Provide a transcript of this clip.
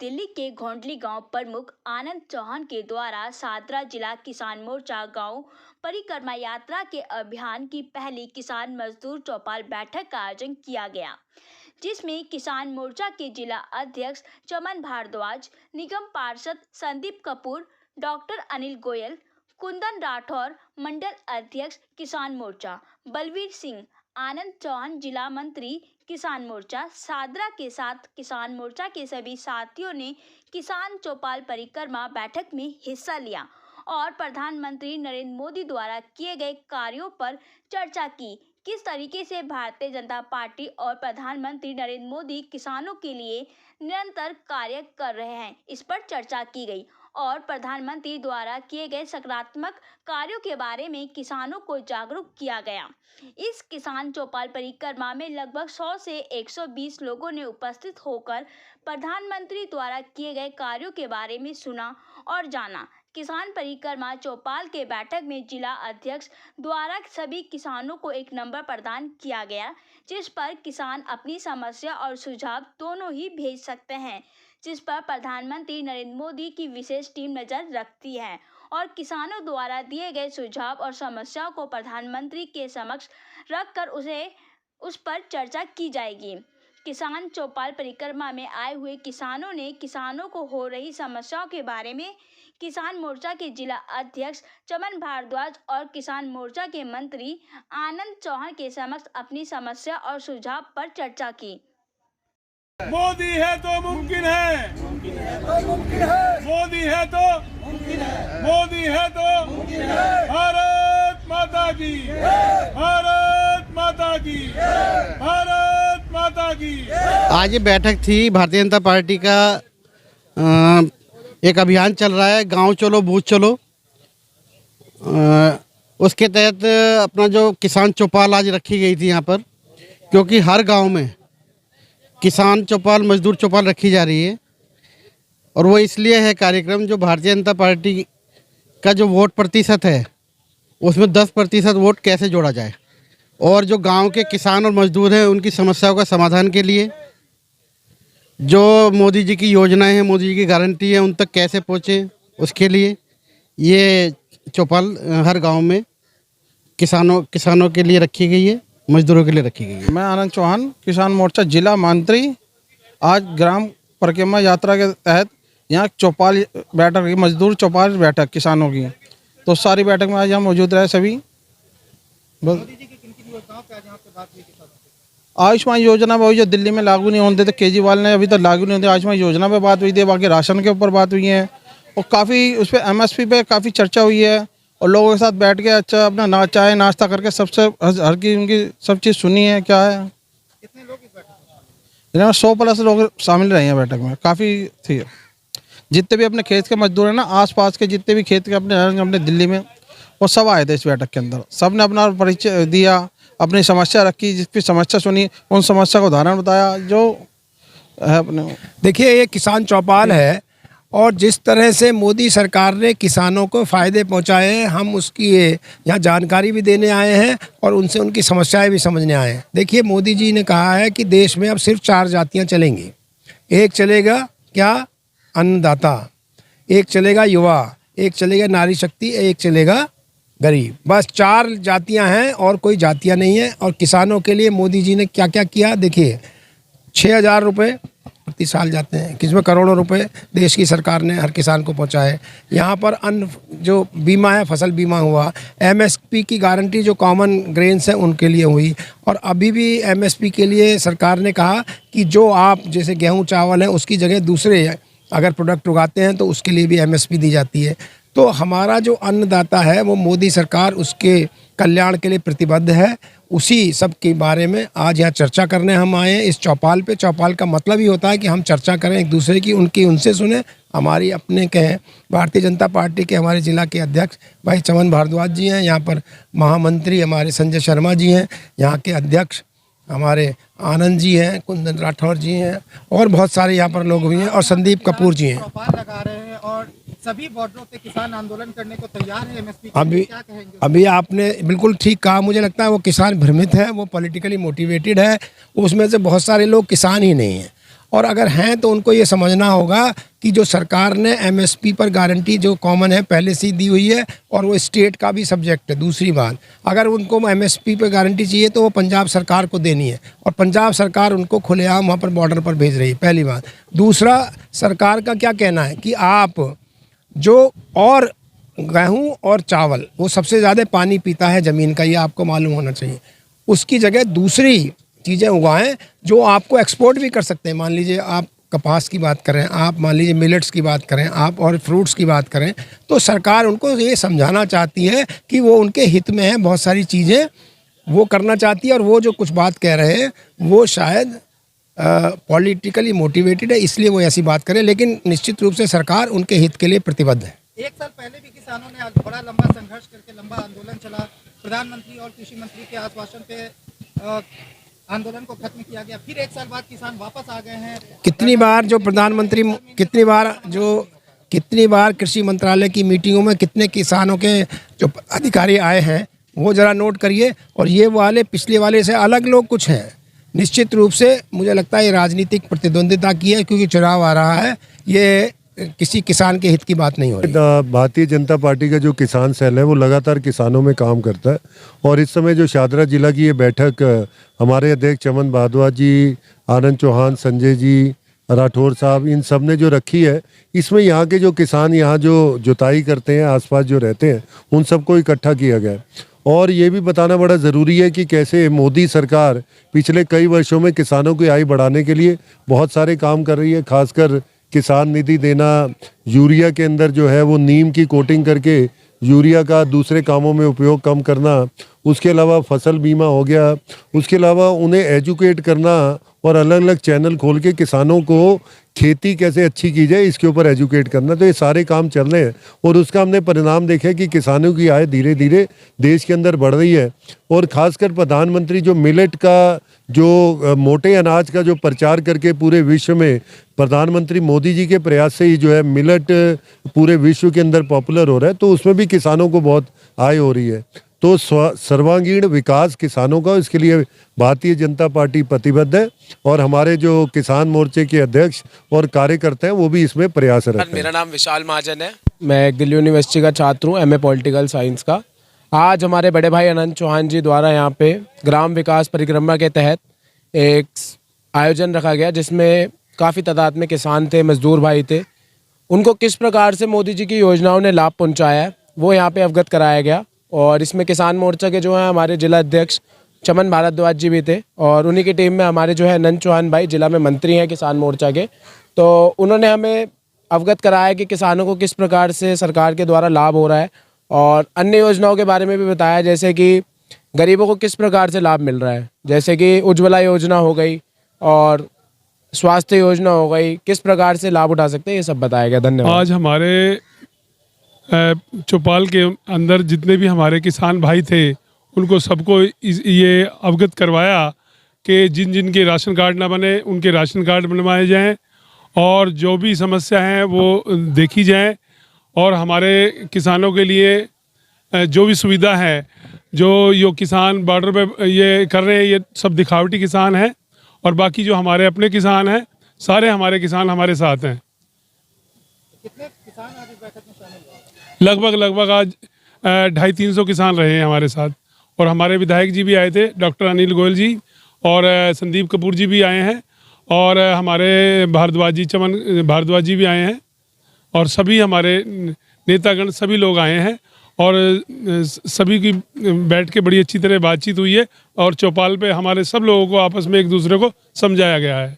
दिल्ली के घोंडली गांव प्रमुख आनंद चौहान के द्वारा सादरा जिला किसान मोर्चा गांव परिक्रमा यात्रा के अभियान की पहली किसान मजदूर चौपाल बैठक का आयोजन किया गया, जिसमें किसान मोर्चा के जिला अध्यक्ष चमन भारद्वाज, निगम पार्षद संदीप कपूर, डॉक्टर अनिल गोयल, कुंदन राठौर, मंडल अध्यक्ष किसान मोर्चा बलवीर सिंह, आनंद चौहान जिला मंत्री किसान मोर्चा सादरा के साथ किसान मोर्चा के सभी साथियों ने किसान चौपाल परिक्रमा बैठक में हिस्सा लिया और प्रधानमंत्री नरेंद्र मोदी द्वारा किए गए कार्यों पर चर्चा की। किस तरीके से भारतीय जनता पार्टी और प्रधानमंत्री नरेंद्र मोदी किसानों के लिए निरंतर कार्य कर रहे हैं, इस पर चर्चा की गई और प्रधानमंत्री द्वारा किए गए सकारात्मक कार्यों के बारे में किसानों को जागरूक किया गया। इस किसान चौपाल परिक्रमा में लगभग 100 से 120 लोगों ने उपस्थित होकर प्रधानमंत्री द्वारा किए गए कार्यों के बारे में सुना और जाना। किसान परिक्रमा चौपाल के बैठक में जिला अध्यक्ष द्वारा सभी किसानों को एक नंबर प्रदान किया गया, जिस पर किसान अपनी समस्या और सुझाव दोनों ही भेज सकते हैं, जिस पर प्रधानमंत्री नरेंद्र मोदी की विशेष टीम नजर रखती है और किसानों द्वारा दिए गए सुझाव और समस्याओं को प्रधानमंत्री के समक्ष रखकर उस पर चर्चा की जाएगी। किसान चौपाल परिक्रमा में आए हुए किसानों ने किसानों को हो रही समस्याओं के बारे में किसान मोर्चा के जिला अध्यक्ष चमन भारद्वाज और किसान मोर्चा के मंत्री आनंद चौहान के समक्ष अपनी समस्या और सुझाव पर चर्चा की। मोदी है तो मुमकिन है, मोदी है तो मुमकिन है, मोदी है तो मुमकिन है। भारत माता की, भारत माता की, भारत माता की। आज ये बैठक थी, भारतीय जनता पार्टी का एक अभियान चल रहा है, गांव चलो बूथ चलो। उसके तहत अपना जो किसान चौपाल आज रखी गई थी यहाँ पर, क्योंकि हर गांव में किसान चौपाल, मजदूर चौपाल रखी जा रही है और वो इसलिए है कार्यक्रम जो भारतीय जनता पार्टी का जो वोट प्रतिशत है उसमें 10% वोट कैसे जोड़ा जाए और जो गांव के किसान और मजदूर हैं उनकी समस्याओं का समाधान के लिए जो मोदी जी की योजनाएं हैं, मोदी जी की गारंटी है, उन तक कैसे पहुँचे, उसके लिए ये चौपाल हर गाँव में किसानों के लिए रखी गई है, मजदूरों के लिए रखी गई है। मैं आनंद चौहान, किसान मोर्चा जिला मंत्री, आज ग्राम परिक्रमा यात्रा के तहत यहाँ चौपाल बैठक की, मजदूर चौपाल बैठक किसानों की, तो सारी बैठक में आज यहाँ मौजूद रहे सभी। आयुष्मान योजना पे हुई, जो दिल्ली में लागू नहीं होने थे, केजरीवाल ने अभी तक लागू नहीं होते, आयुष्मान योजना पे बात हुई थी, बाकी राशन के ऊपर बात हुई है और काफ़ी उस पर MSP पे काफ़ी चर्चा हुई है और लोगों के साथ बैठ के अच्छा अपना चाय नाश्ता करके सबसे हर की उनकी सब चीज़ सुनी है। क्या है, कितने लोग इस बैठक में? 100+ लोग शामिल रहे हैं बैठक में, काफ़ी थी। जितने भी अपने खेत के मजदूर हैं ना, आसपास के जितने भी खेत के अपने दिल्ली में, वो सब आए थे इस बैठक के अंदर। सब ने अपना परिचय दिया, अपनी समस्या रखी, जिसकी समस्या सुनी, उन समस्या को उदाहरण बताया जो है अपने। देखिए, ये किसान चौपाल है और जिस तरह से मोदी सरकार ने किसानों को फ़ायदे पहुंचाए हैं, हम उसकी यहाँ जानकारी भी देने आए हैं और उनसे उनकी समस्याएं भी समझने आए हैं। देखिए, मोदी जी ने कहा है कि देश में अब सिर्फ 4 जातियां चलेंगी। एक चलेगा क्या, अन्नदाता, एक चलेगा युवा, एक चलेगा नारी शक्ति, एक चलेगा गरीब। बस 4 जातियाँ हैं और कोई जातियाँ नहीं है। और किसानों के लिए मोदी जी ने क्या क्या किया, देखिए 6,000 रुपये प्रति साल जाते हैं, किसमें करोड़ों रुपए देश की सरकार ने हर किसान को पहुंचाए। यहाँ पर अन्न जो बीमा है, फसल बीमा हुआ, MSP की गारंटी जो कॉमन ग्रेन्स हैं उनके लिए हुई और अभी भी MSP के लिए सरकार ने कहा कि जो आप जैसे गेहूं चावल है उसकी जगह दूसरे अगर प्रोडक्ट उगाते हैं तो उसके लिए भी MSP दी जाती है। तो हमारा जो अन्नदाता है वो मोदी सरकार उसके कल्याण के लिए प्रतिबद्ध है। उसी सब के बारे में आज यहाँ चर्चा करने हम आए हैं इस चौपाल पे। चौपाल का मतलब ही होता है कि हम चर्चा करें एक दूसरे की, उनसे सुने। हमारी अपने कहें भारतीय जनता पार्टी के हमारे जिला के अध्यक्ष भाई चमन भारद्वाज जी हैं, यहाँ पर महामंत्री हमारे संजय शर्मा जी हैं, यहाँ के अध्यक्ष हमारे आनंद जी हैं, कुंदन राठौर जी हैं और बहुत सारे यहाँ पर लोग भी हैं और संदीप कपूर जी हैं। चौपाल लगा रहे हैं और सभी बॉर्डरों पे किसान आंदोलन करने को तैयार है। MSP क्या कहेंगे? अभी आपने बिल्कुल ठीक कहा। मुझे लगता है वो किसान भ्रमित है, वो पॉलिटिकली मोटिवेटेड है। उसमें से बहुत सारे लोग किसान ही नहीं हैं और अगर हैं तो उनको ये समझना होगा कि जो सरकार ने एमएसपी पर गारंटी जो कॉमन है पहले से ही दी हुई है और वो स्टेट का भी सब्जेक्ट है। दूसरी बात, अगर उनको एमएसपी पर गारंटी चाहिए तो वो पंजाब सरकार को देनी है और पंजाब सरकार उनको खुलेआम वहाँ पर बॉर्डर पर भेज रही है, पहली बात। दूसरा, सरकार का क्या कहना है कि आप जो और गेहूँ और चावल वो सबसे ज़्यादा पानी पीता है ज़मीन का, ये आपको मालूम होना चाहिए। उसकी जगह दूसरी चीज़ें उगाएं जो आपको एक्सपोर्ट भी कर सकते हैं। मान लीजिए आप कपास की बात करें, आप मान लीजिए मिलेट्स की बात करें, आप और फ्रूट्स की बात करें, तो सरकार उनको ये समझाना चाहती है कि वो उनके हित में है, बहुत सारी चीज़ें वो करना चाहती है और वो जो कुछ बात कह रहे हैं वो शायद पॉलिटिकली मोटिवेटेड है, इसलिए वो ऐसी बात करें, लेकिन निश्चित रूप से सरकार उनके हित के लिए प्रतिबद्ध है। एक साल पहले भी किसानों ने बड़ा लंबा संघर्ष करके लंबा आंदोलन चला, प्रधानमंत्री और कृषि मंत्री के आश्वासन पे आंदोलन को खत्म किया गया, फिर एक साल बाद किसान वापस आ गए हैं। कितनी बार कृषि मंत्रालय की मीटिंगों में कितने किसानों के जो अधिकारी आए हैं वो ज़रा नोट करिए, और ये वाले पिछले वाले से अलग लोग कुछ हैं। निश्चित रूप से मुझे लगता है ये राजनीतिक प्रतिद्वंदिता की है, क्योंकि चुनाव आ रहा है, ये किसी किसान के हित की बात नहीं हो रही। भारतीय जनता पार्टी का जो किसान सेल है वो लगातार किसानों में काम करता है, और इस समय जो शादरा जिला की ये बैठक हमारे अध्यक्ष चमन भारद्वाज जी, आनंद चौहान, संजय जी, राठौर साहब, इन सब ने जो रखी है, इसमें यहाँ के जो किसान यहाँ जो जुताई करते हैं, आसपास जो रहते हैं, उन सबको इकट्ठा किया गया है। और ये भी बताना बड़ा ज़रूरी है कि कैसे मोदी सरकार पिछले कई वर्षों में किसानों की आय बढ़ाने के लिए बहुत सारे काम कर रही है, खासकर किसान निधि देना, यूरिया के अंदर जो है वो नीम की कोटिंग करके यूरिया का दूसरे कामों में उपयोग कम करना, उसके अलावा फसल बीमा हो गया, उसके अलावा उन्हें एजुकेट करना और अलग अलग चैनल खोल के किसानों को खेती कैसे अच्छी की जाए इसके ऊपर एजुकेट करना। तो ये सारे काम चल रहे हैं और उसका हमने परिणाम देखा कि किसानों की आय धीरे धीरे देश के अंदर बढ़ रही है। और ख़ासकर प्रधानमंत्री जो मिलेट का जो मोटे अनाज का जो प्रचार करके पूरे विश्व में प्रधानमंत्री मोदी जी के प्रयास से ही जो है मिलेट पूरे विश्व के अंदर पॉपुलर हो रहा है, तो उसमें भी किसानों को बहुत आय हो रही है। तो सर्वांगीण विकास किसानों का, इसके लिए भारतीय जनता पार्टी प्रतिबद्ध है और हमारे जो किसान मोर्चे के अध्यक्ष और कार्यकर्ता हैं वो भी इसमें प्रयासरत हैं। मेरा नाम विशाल महाजन है, मैं एक दिल्ली यूनिवर्सिटी का छात्र हूँ, एमए पॉलिटिकल साइंस का। आज हमारे बड़े भाई अनंत चौहान जी द्वारा यहाँ पे ग्राम विकास परिक्रमा के तहत एक आयोजन रखा गया, जिसमें काफ़ी तादाद में किसान थे, मजदूर भाई थे। उनको किस प्रकार से मोदी जी की योजनाओं ने लाभ पहुँचाया है वो यहाँ पे अवगत कराया गया। और इसमें किसान मोर्चा के जो हैं हमारे जिला अध्यक्ष चमन भारद्वाज जी भी थे, और उन्हीं की टीम में हमारे जो है अनंत चौहान भाई जिला में मंत्री हैं किसान मोर्चा के। तो उन्होंने हमें अवगत कराया कि किसानों को किस प्रकार से सरकार के द्वारा लाभ हो रहा है, और अन्य योजनाओं के बारे में भी बताया, जैसे कि गरीबों को किस प्रकार से लाभ मिल रहा है, जैसे कि उज्ज्वला योजना हो गई और स्वास्थ्य योजना हो गई, किस प्रकार से लाभ उठा सकते हैं, ये सब बताया गया। धन्यवाद। आज हमारे चौपाल के अंदर जितने भी हमारे किसान भाई थे उनको सबको ये अवगत करवाया कि जिन जिन के राशन कार्ड ना बने उनके राशन कार्ड बनवाए जाएं, और जो भी समस्या है वो देखी जाए, और हमारे किसानों के लिए जो भी सुविधा है, जो किसान बॉर्डर पे ये कर रहे हैं, ये सब दिखावटी किसान हैं, और बाकी जो हमारे अपने किसान हैं, सारे हमारे किसान हमारे साथ हैं। कितने किसान आज इस बैठक में शामिल हुए? लगभग आज 250-300 किसान रहे हैं हमारे साथ, और हमारे विधायक जी भी आए थे, डॉक्टर अनिल गोयल जी और संदीप कपूर जी भी आए हैं, और हमारे भारद्वाज जी, चमन भारद्वाज जी भी आए हैं, और सभी हमारे नेतागण सभी लोग आए हैं, और सभी की बैठ के बड़ी अच्छी तरह बातचीत हुई है, और चौपाल पे हमारे सब लोगों को आपस में एक दूसरे को समझाया गया है।